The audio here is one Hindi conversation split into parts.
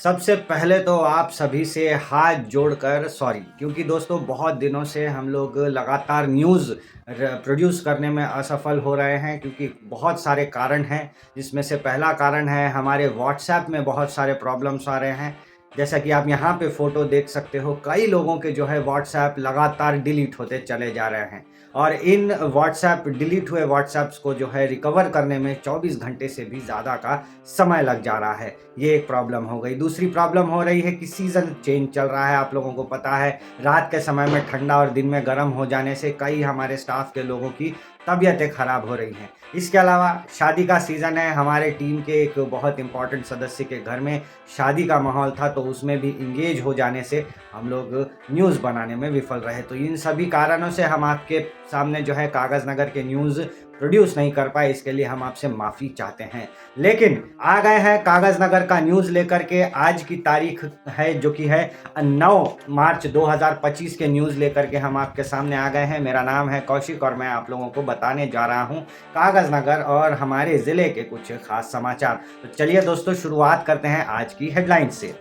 सबसे पहले तो आप सभी से हाथ जोड़कर सॉरी, क्योंकि दोस्तों बहुत दिनों से हम लोग लगातार न्यूज़ प्रोड्यूस करने में असफल हो रहे हैं, क्योंकि बहुत सारे कारण हैं। जिसमें से पहला कारण है हमारे व्हाट्सएप में बहुत सारे प्रॉब्लम्स आ रहे हैं। जैसा कि आप यहाँ पे फ़ोटो देख सकते हो, कई लोगों के जो है व्हाट्सएप लगातार डिलीट होते चले जा रहे हैं और इन व्हाट्सएप डिलीट हुए व्हाट्सएप्स को जो है रिकवर करने में 24 घंटे से भी ज़्यादा का समय लग जा रहा है। ये एक प्रॉब्लम हो गई। दूसरी प्रॉब्लम हो रही है कि सीज़न चेंज चल रहा है, आप लोगों को पता है। रात के समय में ठंडा और दिन में गर्म हो जाने से कई हमारे स्टाफ के लोगों की तबीयतें ख़राब हो रही हैं। इसके अलावा शादी का सीज़न है, हमारे टीम के एक बहुत इम्पोर्टेंट सदस्य के घर में शादी का माहौल था, तो उसमें भी इंगेज हो जाने से हम लोग न्यूज़ बनाने में विफल रहे। तो इन सभी कारणों से हम आपके सामने जो है कागज़ नगर के न्यूज़ प्रोड्यूस नहीं कर पाए, इसके लिए हम आपसे माफ़ी चाहते हैं। लेकिन आ गए हैं कागज़ नगर का न्यूज़ लेकर के। आज की तारीख है जो कि है 9 मार्च 2025 के न्यूज़ लेकर के हम आपके सामने आ गए हैं। मेरा नाम है कौशिक और मैं आप लोगों को बताने जा रहा हूं कागज़ नगर और हमारे ज़िले के कुछ खास समाचार। तो चलिए दोस्तों, शुरुआत करते हैं आज की हेडलाइन से।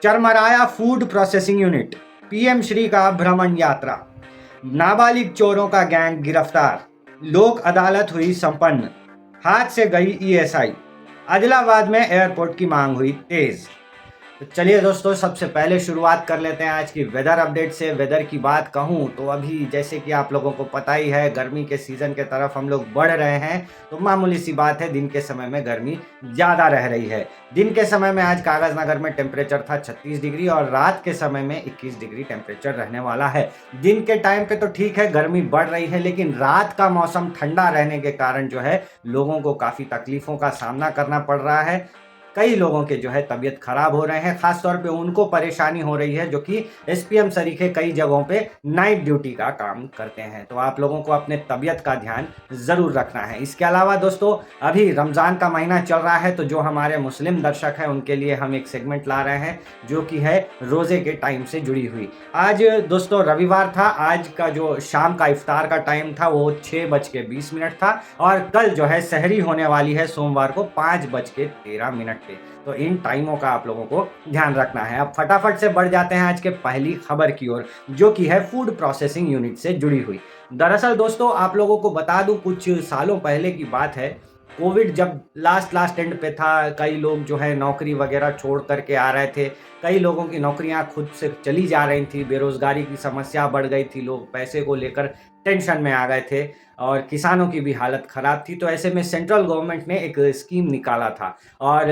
चरमराया food processing unit, PM Shri का भ्रमण यात्रा, नाबालिग चोरों का गैंग गिरफ्तार, लोक अदालत हुई संपन्न, हाथ से गई ईएसआई, आदिलाबाद में एयरपोर्ट की मांग हुई तेज। तो चलिए दोस्तों, सबसे पहले शुरुआत कर लेते हैं आज की वेदर अपडेट से। वेदर की बात कहूँ तो अभी जैसे कि आप लोगों को पता ही है, गर्मी के सीज़न के तरफ हम लोग बढ़ रहे हैं, तो मामूली सी बात है, दिन के समय में गर्मी ज़्यादा रह रही है। दिन के समय में आज कागज़ नगर में टेम्परेचर था 36 डिग्री और रात के समय में 21 डिग्री टेम्परेचर रहने वाला है। दिन के टाइम पे तो ठीक है, गर्मी बढ़ रही है, लेकिन रात का मौसम ठंडा रहने के कारण जो है लोगों को काफ़ी तकलीफ़ों का सामना करना पड़ रहा है। कई लोगों के जो है तबीयत खराब हो रहे हैं, खासतौर पे उनको परेशानी हो रही है जो कि एसपीएम सरीखे कई जगहों पे नाइट ड्यूटी का काम करते हैं। तो आप लोगों को अपने तबीयत का ध्यान ज़रूर रखना है। इसके अलावा दोस्तों, अभी रमज़ान का महीना चल रहा है, तो जो हमारे मुस्लिम दर्शक हैं उनके लिए हम एक सेगमेंट ला रहे हैं जो कि है रोज़े के टाइम से जुड़ी हुई। आज दोस्तों रविवार था, आज का जो शाम का इफ्तार का टाइम था वो 6:20 था और कल जो है सहरी होने वाली है सोमवार को 5:13 पे। तो इन टाइमों का आप लोगों को ध्यान रखना है। अब फटाफट से बढ़ जाते हैं आज के पहली खबर की ओर, जो कि है फूड प्रोसेसिंग यूनिट से जुड़ी हुई। दरअसल दोस्तों, आप लोगों को बता दूं, कुछ सालों पहले की बात है, कोविड जब लास्ट एंड पे था, कई लोग जो है नौकरी वगैरह छोड़ करके आ रहे थे। कई लोगों की नौकरियां खुद से चली जा रही थी, बेरोजगारी की समस्या बढ़ गई थी, लोग पैसे को लेकर टेंशन में आ गए थे और किसानों की भी हालत ख़राब थी। तो ऐसे में सेंट्रल गवर्नमेंट ने एक स्कीम निकाला था और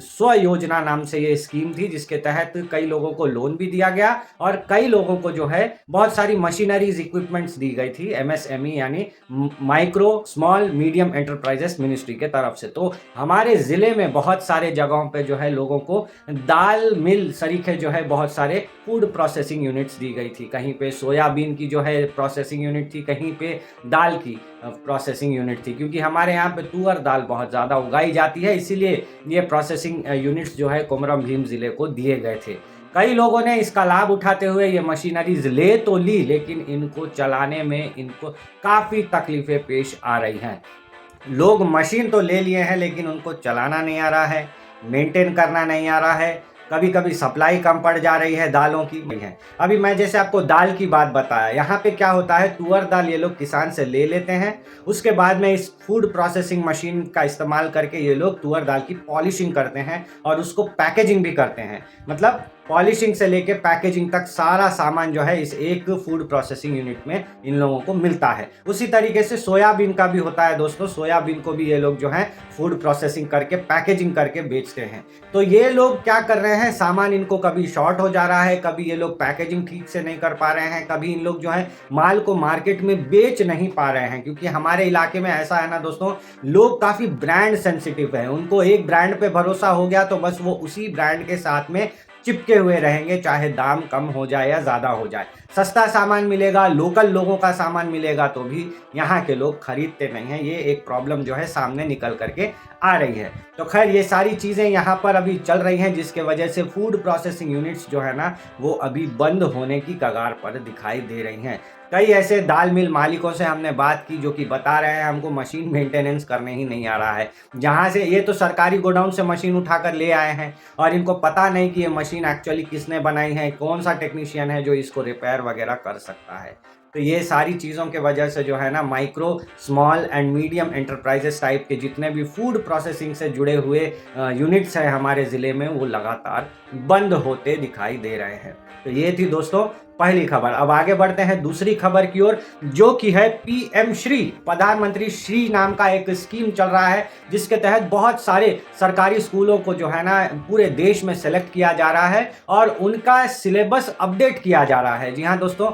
स्व योजना नाम से ये स्कीम थी, जिसके तहत कई लोगों को लोन भी दिया गया और कई लोगों को जो है बहुत सारी मशीनरीज इक्विपमेंट्स दी गई थी, एमएसएमई यानी micro small medium enterprises ministry के तरफ से। तो हमारे ज़िले में बहुत सारे जगहों पे जो है लोगों को दाल मिल सरीखे जो है बहुत सारे फूड प्रोसेसिंग यूनिट्स दी गई थी। कहीं पे सोयाबीन की जो है प्रोसेसिंग यूनिट थी, कहीं पे दाल की प्रोसेसिंग यूनिट थी, क्योंकि हमारे यहाँ पे तुअर दाल बहुत ज़्यादा उगाई जाती है, इसीलिए ये प्रोसेसिंग यूनिट्स जो है कोमरम भीम ज़िले को दिए गए थे। कई लोगों ने इसका लाभ उठाते हुए ये मशीनरीज ले तो ली, लेकिन इनको चलाने में इनको काफ़ी तकलीफ़ें पेश आ रही हैं। लोग मशीन तो ले लिए हैं, लेकिन उनको चलाना नहीं आ रहा है, मेंटेन करना नहीं आ रहा है। कभी कभी सप्लाई कम पड़ जा रही है दालों की है। अभी मैं जैसे आपको दाल की बात बताया, यहाँ पे क्या होता है, तुअर दाल ये लोग किसान से ले लेते हैं, उसके बाद में इस फूड प्रोसेसिंग मशीन का इस्तेमाल करके ये लोग तुअर दाल की पॉलिशिंग करते हैं और उसको पैकेजिंग भी करते हैं। मतलब पॉलिशिंग से लेके पैकेजिंग तक सारा सामान जो है इस एक फूड प्रोसेसिंग यूनिट में इन लोगों को मिलता है। उसी तरीके से सोयाबीन का भी होता है दोस्तों, सोयाबीन को भी ये लोग जो है फूड प्रोसेसिंग करके पैकेजिंग करके बेचते हैं। तो ये लोग क्या कर रहे हैं, सामान इनको कभी शॉर्ट हो जा रहा है, कभी ये लोग पैकेजिंग ठीक से नहीं कर पा रहे हैं, कभी इन लोग जो है माल को मार्केट में बेच नहीं पा रहे हैं। क्योंकि हमारे इलाके में ऐसा है ना दोस्तों, लोग काफ़ी ब्रांड सेंसिटिव हैं, उनको एक ब्रांड पे भरोसा हो गया तो बस वो उसी ब्रांड के साथ में चिपके हुए रहेंगे, चाहे दाम कम हो जाए या ज़्यादा हो जाए। सस्ता सामान मिलेगा, लोकल लोगों का सामान मिलेगा तो भी यहाँ के लोग खरीदते नहीं हैं। ये एक प्रॉब्लम जो है सामने निकल करके आ रही है। तो खैर ये सारी चीज़ें यहाँ पर अभी चल रही हैं, जिसके वजह से फूड प्रोसेसिंग यूनिट्स जो है ना वो अभी बंद होने की कगार पर दिखाई दे रही हैं। कई ऐसे दाल मिल मालिकों से हमने बात की जो कि बता रहे हैं हमको मशीन मेंटेनेंस करने ही नहीं आ रहा है। जहाँ से ये तो सरकारी गोडाउन से मशीन उठाकर ले आए हैं और इनको पता नहीं कि ये मशीन एक्चुअली किसने बनाई है, कौन सा टेक्नीशियन है जो इसको रिपेयर वगैरह कर सकता है। तो ये सारी चीज़ों के वजह से जो है ना micro small and medium enterprises type के जितने भी फूड प्रोसेसिंग से जुड़े हुए यूनिट्स हैं हमारे ज़िले में वो लगातार बंद होते दिखाई दे रहे हैं। तो ये थी दोस्तों पहली खबर। अब आगे बढ़ते हैं दूसरी खबर की ओर, जो कि है पीएम श्री, प्रधानमंत्री श्री नाम का एक स्कीम चल रहा है जिसके तहत बहुत सारे सरकारी स्कूलों को जो है ना पूरे देश में सेलेक्ट किया जा रहा है और उनका सिलेबस अपडेट किया जा रहा है। जी हाँ दोस्तों,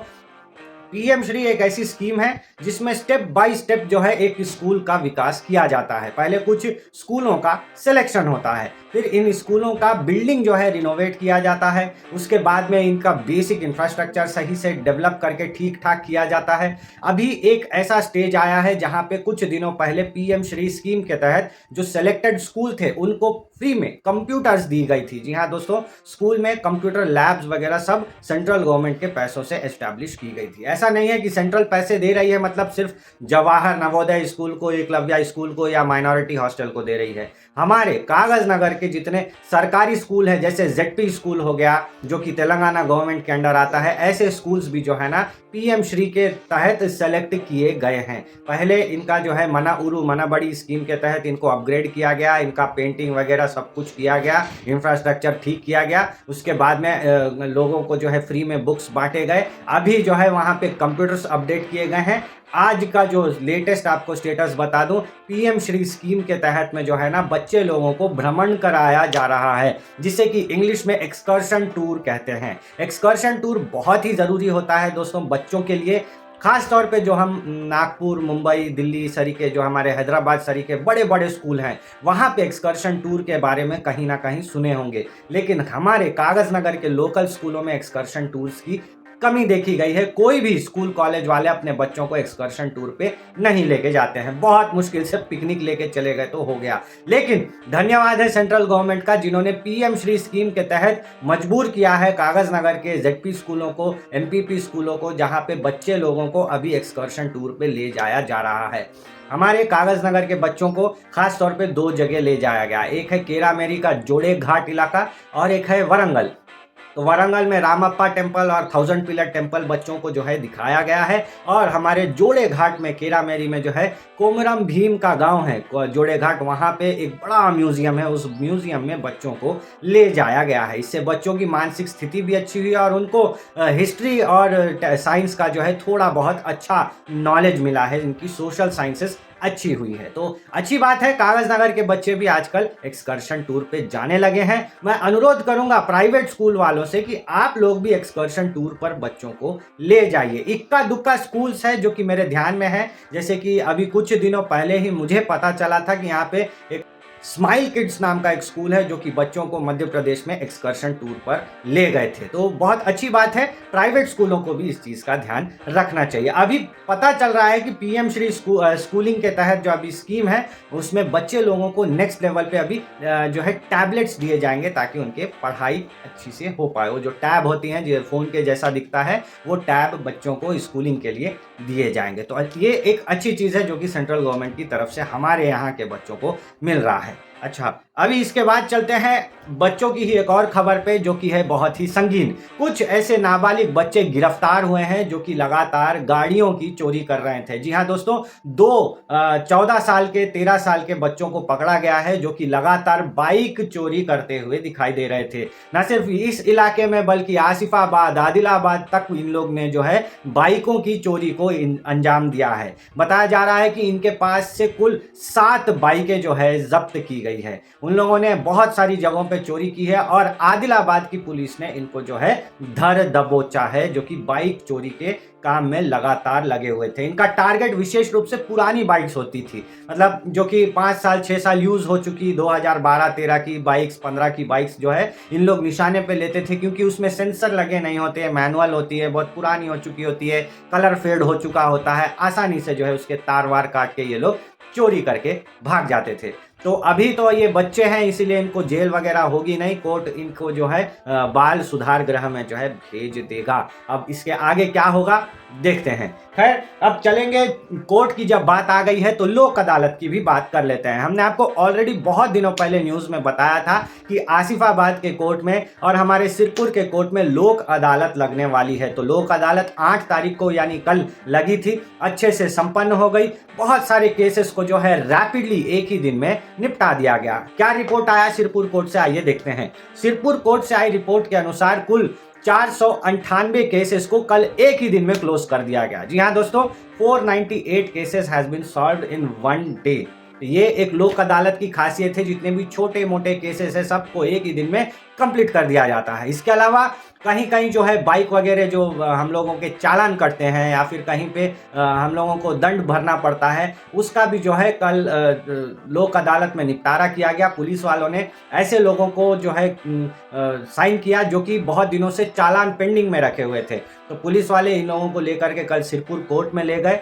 पीएम श्री एक ऐसी स्कीम है जिसमें स्टेप बाय स्टेप जो है एक स्कूल का विकास किया जाता है। पहले कुछ स्कूलों का सिलेक्शन होता है, फिर इन स्कूलों का बिल्डिंग जो है रिनोवेट किया जाता है, उसके बाद में इनका बेसिक इंफ्रास्ट्रक्चर सही से डेवलप करके ठीक ठाक किया जाता है। अभी एक ऐसा स्टेज आया है जहां पे कुछ दिनों पहले पीएम श्री स्कीम के तहत जो सिलेक्टेड स्कूल थे उनको फ्री में कंप्यूटर्स दी गई थी। जी हाँ दोस्तों, स्कूल में कंप्यूटर लैब्स वगैरह सब सेंट्रल गवर्नमेंट के पैसों से एस्टैब्लिश की गई थी। ऐसा नहीं है कि सेंट्रल पैसे दे रही है मतलब सिर्फ जवाहर नवोदय स्कूल को, एकलव्य स्कूल को या माइनॉरिटी हॉस्टल को दे रही है। हमारे कागज नगर के जितने सरकारी स्कूल हैं, जैसे जेडपी स्कूल हो गया जो कि तेलंगाना गवर्नमेंट के अंडर आता है, ऐसे स्कूल्स भी जो है ना पीएम श्री के तहत सेलेक्ट किए गए हैं। पहले इनका जो है मना उरू मना बड़ी स्कीम के तहत इनको अपग्रेड किया गया, इनका पेंटिंग वगैरह सब कुछ किया गया, इंफ्रास्ट्रक्चर ठीक किया गया, उसके बाद में लोगों को जो है फ्री में बुक्स बांटे गए। अभी जो है वहाँ पे कंप्यूटर्स अपडेट किए गए हैं। आज का जो लेटेस्ट आपको स्टेटस बता दूं, पीएम श्री स्कीम के तहत में जो है ना बच्चे लोगों को भ्रमण कराया जा रहा है, जिसे कि इंग्लिश में एक्सकर्शन टूर कहते हैं। एक्सकर्शन टूर बहुत ही ज़रूरी होता है दोस्तों बच्चों के लिए, खास तौर पे जो हम नागपुर, मुंबई, दिल्ली सरीके, जो हमारे हैदराबाद सरीके बड़े बड़े स्कूल हैं, वहाँ पे एक्सकर्शन टूर के बारे में कहीं ना कहीं सुने होंगे। लेकिन हमारे कागज नगर के लोकल स्कूलों में एक्सकर्शन टूर्स की कमी देखी गई है। कोई भी स्कूल कॉलेज वाले अपने बच्चों को एक्सकर्शन टूर पे नहीं लेके जाते हैं, बहुत मुश्किल से पिकनिक लेके चले गए तो हो गया। लेकिन धन्यवाद है सेंट्रल गवर्नमेंट का जिन्होंने पीएम श्री स्कीम के तहत मजबूर किया है कागज नगर के जेडपी स्कूलों को, एमपीपी स्कूलों को, जहां पे बच्चे लोगों को अभी एक्सकर्शन टूर पे ले जाया जा रहा है। हमारे कागज नगर के बच्चों को खास तौर पे दो जगह ले जाया गया, एक है केरामेरी का जोड़े घाट इलाका और एक है वरंगल। तो वरंगल में रामप्पा टेम्पल और 1000 पिलर टेम्पल बच्चों को जो है दिखाया गया है, और हमारे जोड़े घाट में केरामेरी में जो है कोमरम भीम का गांव है जोड़े घाट, वहाँ पे एक बड़ा म्यूजियम है, उस म्यूजियम में बच्चों को ले जाया गया है। इससे बच्चों की मानसिक स्थिति भी अच्छी हुई और उनको हिस्ट्री और साइंस का जो है थोड़ा बहुत अच्छा नॉलेज मिला है, इनकी सोशल साइंसेस अच्छी हुई है। तो अच्छी बात है, कागज नगर के बच्चे भी आजकल एक्सकर्शन टूर पे जाने लगे हैं। मैं अनुरोध करूंगा प्राइवेट स्कूल वालों से कि आप लोग भी एक्सकर्शन टूर पर बच्चों को ले जाइए। इक्का दुक्का स्कूल्स है जो कि मेरे ध्यान में है, जैसे कि अभी कुछ दिनों पहले ही मुझे पता चला था कि यहाँ पे एक स्माइल किड्स नाम का एक स्कूल है जो कि बच्चों को मध्य प्रदेश में एक्सकर्शन टूर पर ले गए थे। तो बहुत अच्छी बात है, प्राइवेट स्कूलों को भी इस चीज़ का ध्यान रखना चाहिए। अभी पता चल रहा है कि पीएम श्री स्कूलिंग के तहत जो अभी स्कीम है उसमें बच्चे लोगों को नेक्स्ट लेवल पे अभी जो है टैबलेट्स दिए जाएंगे ताकि उनके पढ़ाई अच्छी से हो पाए। वो जो टैब होती हैं जो फ़ोन के जैसा दिखता है, वो टैब बच्चों को स्कूलिंग के लिए दिए जाएंगे। तो ये एक अच्छी चीज़ है जो कि सेंट्रल गवर्नमेंट की तरफ से हमारे यहाँ के बच्चों को मिल रहा है। अच्छा, अभी इसके बाद चलते हैं बच्चों की ही एक और खबर पे जो कि है बहुत ही संगीन। कुछ ऐसे नाबालिग बच्चे गिरफ्तार हुए हैं जो कि लगातार गाड़ियों की चोरी कर रहे थे। जी हाँ दोस्तों, 14 साल के 13 साल के बच्चों को पकड़ा गया है जो कि लगातार बाइक चोरी करते हुए दिखाई दे रहे थे। न सिर्फ इस इलाके में बल्कि आसिफाबाद, आदिलाबाद तक इन लोग ने जो है बाइकों की चोरी को अंजाम दिया है। बताया जा रहा है कि इनके पास से कुल 7 बाइकें जो है जब्त की गई है। उन लोगों ने बहुत सारी जगहों पे चोरी की है और आदिलाबाद की पुलिस ने इनको जो है धर दबोचा है, जो कि बाइक चोरी के काम में लगातार लगे हुए थे। इनका टारगेट विशेष रूप से पुरानी बाइक्स होती थी, मतलब जो कि 5 साल 6 साल यूज़ हो चुकी 2012-13 की बाइक्स, 15 की बाइक्स जो है इन लोग निशाने पे लेते थे, क्योंकि उसमें सेंसर लगे नहीं होते हैं, मैनुअल होती है, बहुत पुरानी हो चुकी होती है, कलर फेड हो चुका होता है, आसानी से जो है उसके तार वार काट के ये लोग चोरी करके भाग जाते थे। तो अभी तो ये बच्चे हैं, इसीलिए इनको जेल वगैरह होगी नहीं, कोर्ट इनको जो है बाल सुधार गृह में जो है भेज देगा। अब इसके आगे क्या होगा देखते हैं। खैर, अब चलेंगे, कोर्ट की जब बात आ गई है तो लोक अदालत की भी बात कर लेते हैं। हमने आपको ऑलरेडी बहुत दिनों पहले न्यूज़ में बताया था कि आसिफाबाद के कोर्ट में और हमारे सिरपुर के कोर्ट में लोक अदालत लगने वाली है। तो लोक अदालत 8 तारीख को यानी कल लगी थी, अच्छे से संपन्न हो गई। बहुत सारे केसेस को जो है रैपिडली एक ही दिन में निपटा दिया गया। क्या रिपोर्ट आया सिरपुर कोर्ट से, आइए देखते हैं। सिरपुर कोर्ट से आई रिपोर्ट के अनुसार कुल 498 केसेस को कल एक ही दिन में क्लोज कर दिया गया। जी हाँ दोस्तों, 498 cases has been solved in one day. ये एक लोक अदालत की खासियत है, जितने भी छोटे मोटे केसेस है सबको एक ही दिन में कंप्लीट कर दिया जाता है। इसके अलावा कहीं कहीं जो है बाइक वगैरह जो हम लोगों के चालान कटते हैं या फिर कहीं पे हम लोगों को दंड भरना पड़ता है, उसका भी जो है कल लोक अदालत में निपटारा किया गया। पुलिस वालों ने ऐसे लोगों को जो है साइन किया जो कि बहुत दिनों से चालान पेंडिंग में रखे हुए थे। तो पुलिस वाले इन लोगों को लेकर के कल सिरपुर कोर्ट में ले गए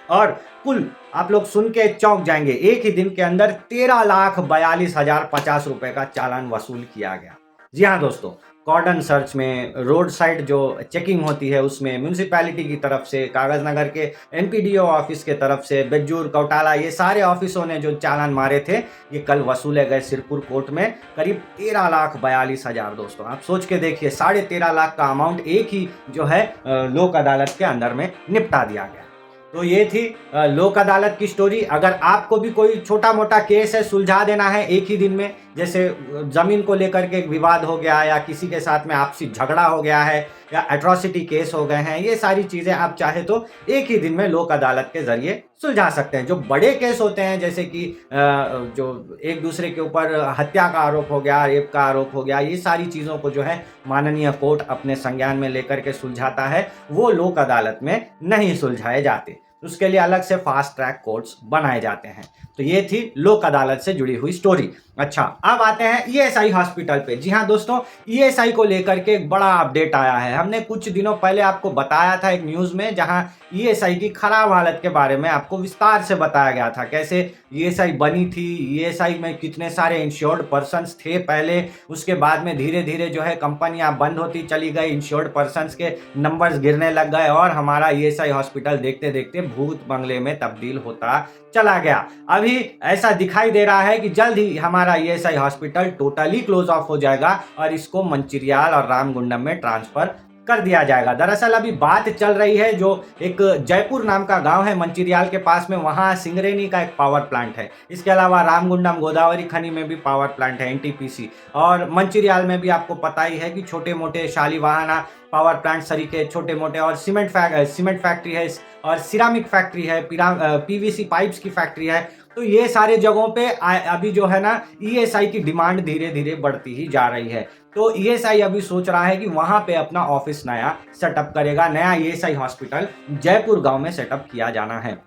और कुल आप लोग सुन के चौंक जाएंगे, एक ही दिन के अंदर 13,42,050 रुपए का चालान वसूल किया गया। जी हाँ दोस्तों, कॉर्डन सर्च में, रोड साइड जो चेकिंग होती है उसमें, म्यूनिसिपैलिटी की तरफ से, कागज नगर के एमपीडीओ ऑफिस के तरफ से, बेज्जूर, कौटाला, ये सारे ऑफिसों ने जो चालान मारे थे ये कल वसूले गए सिरपुर कोर्ट में, करीब 13,42,000। दोस्तों आप सोच के देखिए, 13.5 लाख का अमाउंट एक ही जो है लोक अदालत के अंदर में निपटा दिया गया। तो ये थी लोक अदालत की स्टोरी। अगर आपको भी कोई छोटा मोटा केस है सुलझा देना है एक ही दिन में, जैसे ज़मीन को लेकर के एक विवाद हो गया या किसी के साथ में आपसी झगड़ा हो गया है या एट्रॉसिटी केस हो गए हैं, ये सारी चीज़ें आप चाहे तो एक ही दिन में लोक अदालत के ज़रिए सुलझा सकते हैं। जो बड़े केस होते हैं, जैसे कि जो एक दूसरे के ऊपर हत्या का आरोप हो गया, रेप का आरोप हो गया, ये सारी चीज़ों को जो है माननीय कोर्ट अपने संज्ञान में लेकर के सुलझाता है, वो लोक अदालत में नहीं सुलझाए जाते। उसके लिए अलग से फास्ट ट्रैक कोर्ट्स बनाए जाते हैं। तो ये थी लोक अदालत से जुड़ी हुई स्टोरी। अच्छा, अब आते हैं ईएसआई हॉस्पिटल पे। जी हाँ दोस्तों, ईएसआई को लेकर के एक बड़ा अपडेट आया है। हमने कुछ दिनों पहले आपको बताया था एक न्यूज़ में, जहां ईएसआई की खराब हालत के बारे में आपको विस्तार से बताया गया था, कैसे ईएसआई बनी थी, ईएसआई में कितने सारे इंश्योर्ड पर्सन्स थे पहले, उसके बाद में धीरे धीरे जो है कंपनियां बंद होती चली गई, इंश्योर्ड पर्सन्स के नंबर्स गिरने लग गए और हमारा ईएसआई हॉस्पिटल देखते देखते भूत बंगले में तब्दील होता चला गया। अभी ऐसा दिखाई दे रहा है कि जल्द ही हमारा ESI hospital totally close of हो जाएगा और इसको मंचिरियाल और रामगुंडम में ट्रांसफर कर दिया जाएगा। दरअसल अभी बात चल रही है, जो एक जयपुर नाम का गांव है मंचिरियाल के पास में, वहां सिंगरेनी का एक पावर प्लांट है। इसके अलावा रामगुंडम गोदावरी खनी में भी पावर प्लांट है, एनटीपीसी, और मंचिरियाल में भी आपको पता ही है कि छोटे मोटे शालीवाहना पावर प्लांट सरीके छोटे मोटे, और सीमेंट फैक्ट्री है और सिरामिक फैक्ट्री है, पीवीसी पाइप्स की फैक्ट्री है। तो ये सारे जगहों पे अभी जो है ना ईएसआई की डिमांड धीरे धीरे बढ़ती ही जा रही है। तो ईएसआई अभी सोच रहा है कि वहां पे अपना ऑफिस नया सेटअप करेगा, नया ईएसआई हॉस्पिटल जयपुर गांव में सेटअप किया जाना है।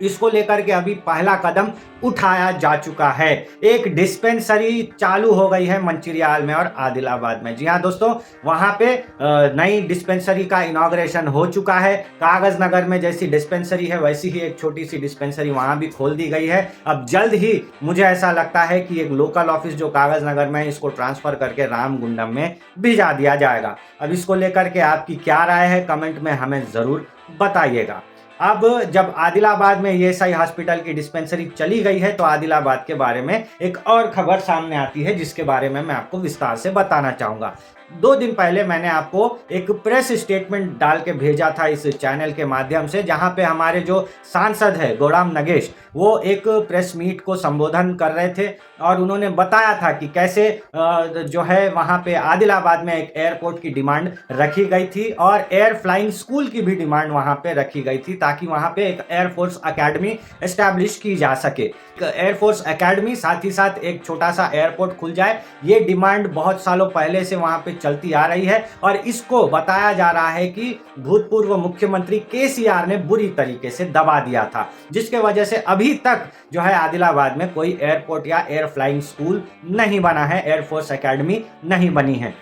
इसको लेकर के अभी पहला कदम उठाया जा चुका है। एक डिस्पेंसरी चालू हो गई है मंचिरियाल में और आदिलाबाद में। जी हाँ दोस्तों, वहां पे नई डिस्पेंसरी का इनॉग्रेशन हो चुका है। कागज नगर में जैसी डिस्पेंसरी है वैसी ही एक छोटी सी डिस्पेंसरी वहां भी खोल दी गई है। अब जल्द ही मुझे ऐसा लगता है कि एक लोकल ऑफिस जो कागज नगर में है, इसको ट्रांसफर करके रामगुंडम में भिजा दिया जाएगा। अब इसको लेकर के आपकी क्या राय है, कमेंट में हमें जरूर बताइएगा। अब जब आदिलाबाद में ईएसआई हॉस्पिटल की डिस्पेंसरी चली गई है, तो आदिलाबाद के बारे में एक और खबर सामने आती है, जिसके बारे में मैं आपको विस्तार से बताना चाहूंगा। 2 दिन पहले मैंने आपको एक प्रेस स्टेटमेंट डाल के भेजा था इस चैनल के माध्यम से, जहां पे हमारे जो सांसद है गौराम नगेश, वो एक प्रेस मीट को संबोधन कर रहे थे और उन्होंने बताया था कि कैसे जो है वहां पे आदिलाबाद में एक एयरपोर्ट की डिमांड रखी गई थी और एयर फ्लाइंग स्कूल की भी डिमांड वहां पे रखी गई थी, ताकि वहां पे एक एयरफोर्स अकेडमी एस्टैब्लिश की जा सके। एयरफोर्स अकेडमी साथ ही साथ एक छोटा सा एयरपोर्ट खुल जाए, ये डिमांड बहुत सालों पहले से वहां पे चलती आ रही है और इसको बताया जा रहा है कि भूतपूर्व मुख्यमंत्री केसीआर ने बुरी तरीके से दबा दिया था, जिसके वजह से अभी तक जो है आदिलाबाद में कोई एयरपोर्ट या एयर फ्लाइंग स्कूल नहीं बना है, एयरफोर्स एकेडमी नहीं बनी है।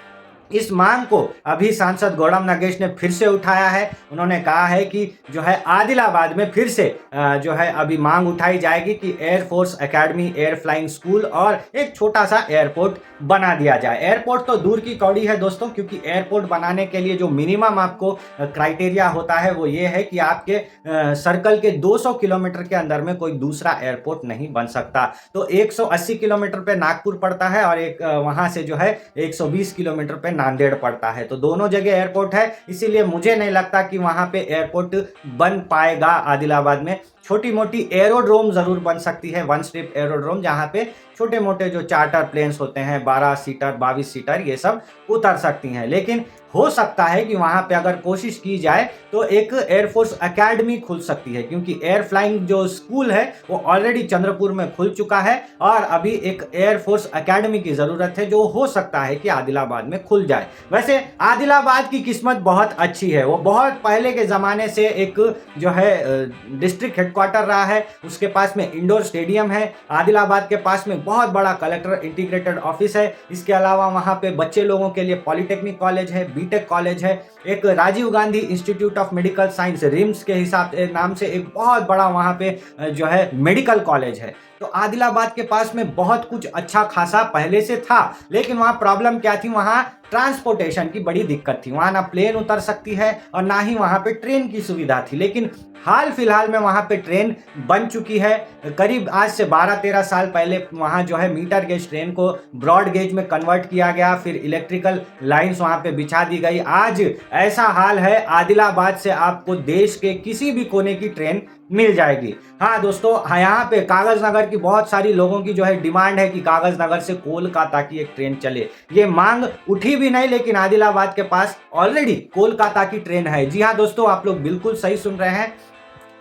इस मांग को अभी सांसद गौड़म नगेश ने फिर से उठाया है। उन्होंने कहा है कि जो है आदिलाबाद में फिर से जो है अभी मांग उठाई जाएगी कि air force academy, air flying school और एक छोटा सा एयरपोर्ट बना दिया जाए। एयरपोर्ट तो दूर की कौड़ी है दोस्तों, क्योंकि एयरपोर्ट बनाने के लिए जो मिनिमम आपको क्राइटेरिया होता है वो ये है कि आपके सर्कल के 200 किलोमीटर के अंदर में कोई दूसरा एयरपोर्ट नहीं बन सकता। तो 180 किलोमीटर पे नागपुर पड़ता है और एक वहां से जो है 120 किलोमीटर पे नांदेड़ पड़ता है, तो दोनों जगह एयरपोर्ट है। इसीलिए मुझे नहीं लगता कि वहां पे एयरपोर्ट बन पाएगा आदिलाबाद में। छोटी मोटी एरोड्रोम जरूर बन सकती है, वन स्ट्रिप एरोड्रोम, जहां पे छोटे मोटे जो चार्टर प्लेन्स होते हैं 12 सीटर 22 सीटर ये सब उतर सकती हैं। लेकिन हो सकता है कि वहां पे अगर कोशिश की जाए तो एक एयरफोर्स एकेडमी खुल सकती है, क्योंकि एयर फ्लाइंग जो स्कूल है वो ऑलरेडी चंद्रपुर में खुल चुका है और अभी एक एयरफोर्स एकेडमी की जरूरत है, जो हो सकता है कि आदिलाबाद में खुल जाए। वैसे आदिलाबाद की किस्मत बहुत अच्छी है, वो बहुत पहले के जमाने से एक जो है डिस्ट्रिक्ट हेडक्वार्टर रहा है, उसके पास में इंडोर स्टेडियम है, आदिलाबाद के पास में बहुत बड़ा कलेक्टर इंटीग्रेटेड ऑफिस है। इसके अलावा वहां पे बच्चे लोगों के लिए पॉलिटेक्निक कॉलेज है, बीटेक कॉलेज है, एक Rajiv Gandhi institute of medical science RIMS के हिसाब से नाम से एक बहुत बड़ा वहां पे जो है मेडिकल कॉलेज है। तो आदिलाबाद के पास में बहुत कुछ अच्छा खासा पहले से था, लेकिन वहां प्रॉब्लम क्या थी, वहां ट्रांसपोर्टेशन की बड़ी दिक्कत थी। वहां ना प्लेन उतर सकती है और ना ही वहां पे ट्रेन की सुविधा थी। लेकिन हाल फिलहाल में वहां पे ट्रेन बन चुकी है। करीब आज से 12-13 साल पहले वहां जो है मीटर गेज ट्रेन को ब्रॉड गेज में कन्वर्ट किया गया, फिर इलेक्ट्रिकल लाइंस वहां पे बिछा दी गई। आज ऐसा हाल है, आदिलाबाद से आपको देश के किसी भी कोने की ट्रेन मिल जाएगी। हाँ दोस्तों, यहाँ पे कागज नगर की बहुत सारी लोगों की जो है डिमांड है कि कागज नगर से कोलकाता की एक ट्रेन चले। ये मांग उठी भी नहीं, लेकिन आदिलाबाद के पास ऑलरेडी कोलकाता की ट्रेन है। जी हाँ दोस्तों, आप लोग बिल्कुल सही सुन रहे हैं।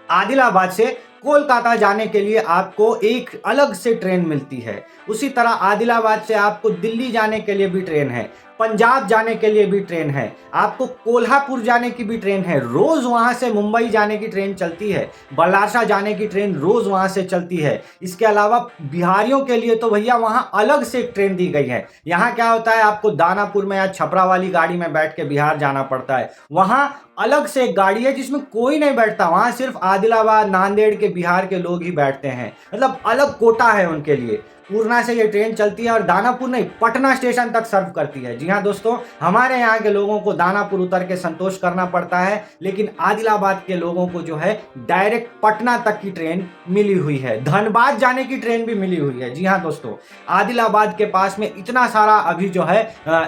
आदिलाबाद से कोलकाता जाने के लिए आपको एक अलग से ट्रेन मिलती है। उसी तरह आदिलाबाद से आपको दिल्ली जाने के लिए भी ट्रेन है, पंजाब जाने के लिए भी ट्रेन है, आपको कोल्हापुर जाने की भी ट्रेन है, रोज वहां से मुंबई जाने की ट्रेन चलती है, बलासा जाने की ट्रेन रोज वहां से चलती है। इसके अलावा बिहारियों के लिए तो भैया वहां अलग से एक ट्रेन दी गई है। यहाँ क्या होता है, आपको दानापुर में या छपरा वाली गाड़ी में बैठ के बिहार जाना पड़ता है। वहां अलग से एक गाड़ी है जिसमें कोई नहीं बैठता, वहां सिर्फ आदिलाबाद नांदेड़ के बिहार के लोग ही बैठते हैं, मतलब अलग कोटा है उनके लिए। पूर्णा से ये ट्रेन चलती है और दानापुर नहीं, पटना स्टेशन तक सर्व करती है। जी हाँ दोस्तों, हमारे यहाँ के लोगों को दानापुर उतर के संतोष करना पड़ता है, लेकिन आदिलाबाद के लोगों को जो है डायरेक्ट पटना तक की ट्रेन मिली हुई है, धनबाद जाने की ट्रेन भी मिली हुई है। जी हाँ दोस्तों, आदिलाबाद के पास में इतना सारा अभी जो है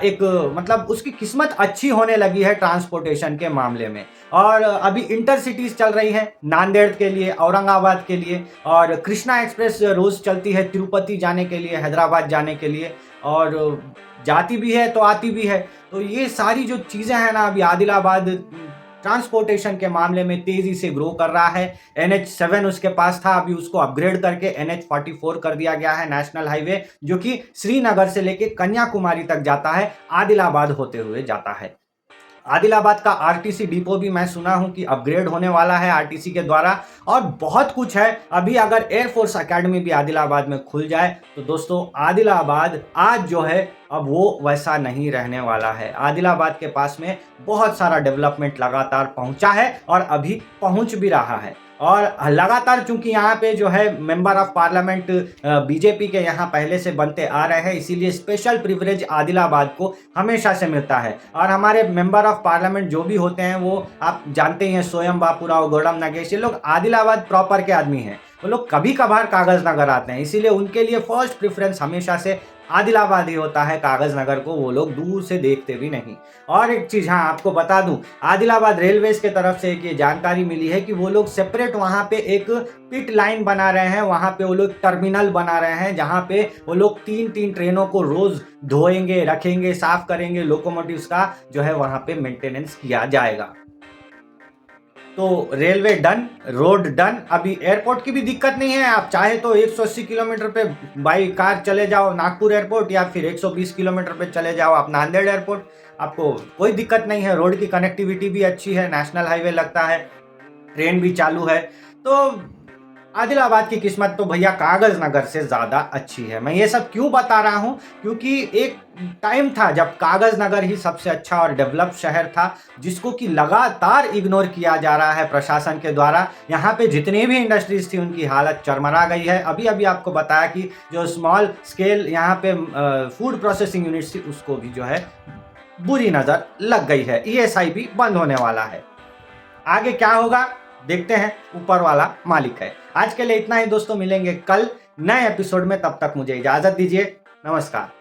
एक मतलब उसकी किस्मत अच्छी होने लगी है ट्रांसपोर्टेशन के मामले में। और अभी इंटरसिटीज चल रही है नांदेड़ के लिए, औरंगाबाद के लिए, और कृष्णा एक्सप्रेस रोज चलती है तिरुपति जाने के लिए, हैदराबाद जाने के लिए, और जाती भी है तो आती भी है। तो ये सारी जो चीज़ें हैं ना, अभी आदिलाबाद ट्रांसपोर्टेशन के मामले में तेजी से ग्रो कर रहा है। NH7 उसके पास था, अभी उसको अपग्रेड करके NH44 कर दिया गया है, नेशनल हाईवे, जो कि श्रीनगर से लेके कन्याकुमारी तक जाता है, आदिलाबाद होते हुए जाता है। आदिलाबाद का आरटीसी डिपो भी मैं सुना हूं कि अपग्रेड होने वाला है आरटीसी के द्वारा, और बहुत कुछ है। अभी अगर एयरफोर्स एकेडमी भी आदिलाबाद में खुल जाए तो दोस्तों आदिलाबाद आज जो है अब वो वैसा नहीं रहने वाला है। आदिलाबाद के पास में बहुत सारा डेवलपमेंट लगातार पहुंचा है और अभी पहुंच भी रहा है। और लगातार चूंकि यहाँ पे जो है मेंबर ऑफ पार्लियामेंट बीजेपी के यहाँ पहले से बनते आ रहे हैं, इसीलिए स्पेशल प्रिविलेज आदिलाबाद को हमेशा से मिलता है। और हमारे मेंबर ऑफ पार्लियामेंट जो भी होते हैं वो आप जानते ही हैं, स्वयं बापूराव, गौड़म नगेश, ये लोग आदिलाबाद प्रॉपर के आदमी हैं। वो लोग कभी कभार कागज नगर आते हैं, इसीलिए उनके लिए फर्स्ट प्रेफरेंस हमेशा से आदिलाबाद ही होता है। कागज नगर को वो लोग दूर से देखते भी नहीं। और एक चीज हाँ आपको बता दूं, आदिलाबाद रेलवेज के तरफ से एक ये जानकारी मिली है कि वो लोग सेपरेट वहां पे एक पिट लाइन बना रहे हैं, वहां पे वो लोग टर्मिनल बना रहे हैं, जहां पे वो लोग 3-3 ट्रेनों को रोज धोएंगे, रखेंगे, साफ करेंगे, लोकोमोटिव्स का जो है वहां पे मेंटेनेंस किया जाएगा। तो रेलवे डन, रोड डन, अभी एयरपोर्ट की भी दिक्कत नहीं है। आप चाहे तो 180 किलोमीटर पे बाई कार चले जाओ नागपुर एयरपोर्ट, या फिर 120 किलोमीटर पे चले जाओ आप नांदेड़ एयरपोर्ट, आपको कोई दिक्कत नहीं है। रोड की कनेक्टिविटी भी अच्छी है, नेशनल हाईवे लगता है, ट्रेन भी चालू है। तो आदिलाबाद की किस्मत तो भैया कागज नगर से ज्यादा अच्छी है। मैं ये सब क्यों बता रहा हूं, क्योंकि एक टाइम था जब कागज नगर ही सबसे अच्छा और डेवलप शहर था, जिसको कि लगातार इग्नोर किया जा रहा है प्रशासन के द्वारा। यहाँ पे जितनी भी इंडस्ट्रीज थी उनकी हालत चरमरा गई है। अभी अभी आपको बताया कि जो स्मॉल स्केल यहाँ पे फूड प्रोसेसिंग यूनिट थी उसको भी जो है बुरी नजर लग गई है। ईएसआई भी बंद होने वाला है। आगे क्या होगा देखते हैं, ऊपर वाला मालिक है। आज के लिए इतना ही दोस्तों, मिलेंगे कल नए एपिसोड में। तब तक मुझे इजाजत दीजिए। नमस्कार।